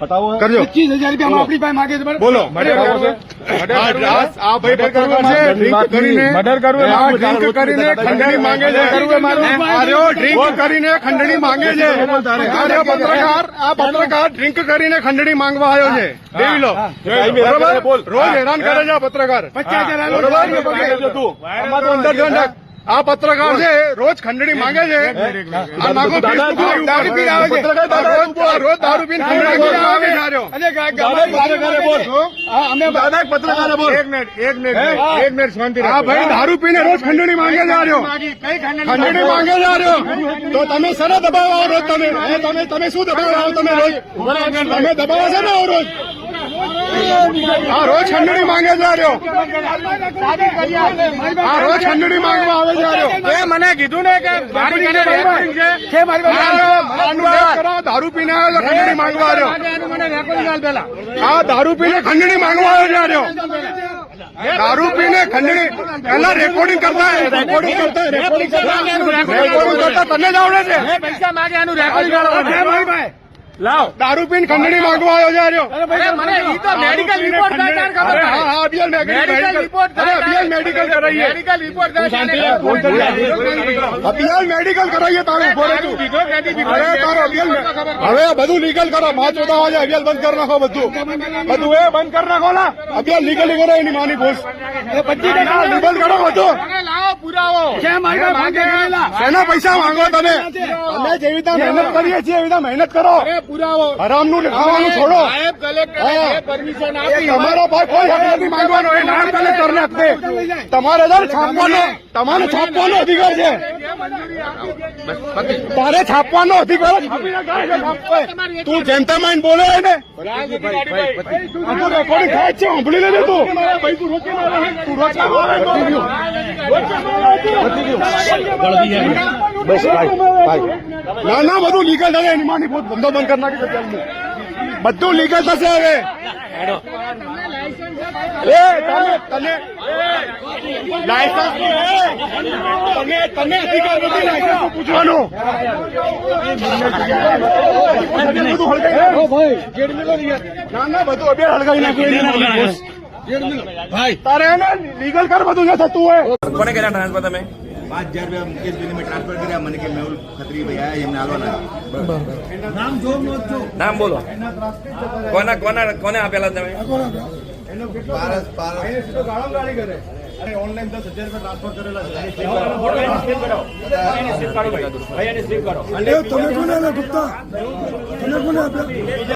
પતાવો કરજો 25,000 રૂપિયા આપણી પાસે માગે છે. બોલો આ ભાઈ પત્રકાર છે ડ્રિંક કરીને ડ્રિંક કરીને ખંડણી માંગે છે ડ્રિંક કરીને ખંડણી માંગે છે આ પત્રકાર ડ્રિંક કરીને ખંડણી માંગવા આવ્યો છે દેવી લો બરોબર રોજ હેરાન કરે છે આ પત્રકાર 50,000 આ પત્રકાર છે રોજ ખંડણી માંગે છે આ નાખો દારૂ પીને આવે છે રોજ દારૂ પીને ખંડણી માંગે છે એક મિનિટ શાંતિ આ ભાઈ દારૂ પીને રોજ ખંડણી માંગે છે ખંડણી માંગે છે તો તમે સર દબાવો રોજ તમે શું દબાવો તમે રોજ તમે દબાવો છો ને રોજ આ રોજ ખંડણી માંગે છે આ રોજ ખંડણી માંગવા આવે છે મને કીધું ને કે દારૂ પીને ખંડણી માંગવા આવ્યો આ દારૂ પીને ખંડણી માંગવા આવ્યો દારૂ પીને ખંડણી પેલા રેકોર્ડિંગ કરતા તને જ આવડે છે પૈસા માગે એનું રેકોર્ડિંગ લાવ દારૂ પીને ખંડણી માંગવા આવ્યો છે મેડિકલ રિપોર્ટ મેડિકલ કરાવીએ અભિયાન મેડિકલ કરાવીએ તારું હવે બધું લીગલ કરો 5 વાગે અભિયાન બંધ કરી નાખો બધું એ બંધ કરી નાખો ના અભિયાન લીગલી કરો એની માની ઘોષ 25% લીગલ કરો બધું પુરાવો શેના પૈસા માંગો તમે અમે જેવી રીતે મહેનત કરીએ છીએ એવી રીતે મહેનત કરો પુરાવો હરામનું ખાવાનું છોડો પરમિશન આપી તમારો ભાઈ કોઈ હક નથી માંગવાનો એ નામ કલેક્ટરને આપે તમારે તમારે છાપવાનો અધિકાર છે તારે છાપવાનો અધિકાર તું જેમ તેમ આઈને બોલે ને રેકોર્ડિંગ થાય છે સાંભળી લેજે તું ના બધું લીગલ થશે એની માની ધંધો બંધ કરી નાખી બધું લીગલ થશે હવે તને લાયસન્સ તને અધિકાર નથી લાયસન્સ પૂછવાનો ના બધું અભિયાન હળગાવી નાખ્યું ભાઈ તારે એને લીગલ કર બધું જે થતું હોય કોને કર્યા ટ્રાન્સફર તમે 5,000 રૂપિયા મુકેશભાઈને મેં ટ્રાન્સફર કર્યા મને કે મેહુલ ખત્રી ભાઈ આયા એમને આલવાના નામ બોલો કોને આપેલા તમે ઓનલાઈન 10,000 રૂપિયા ટ્રાન્સફર કરેલા છે.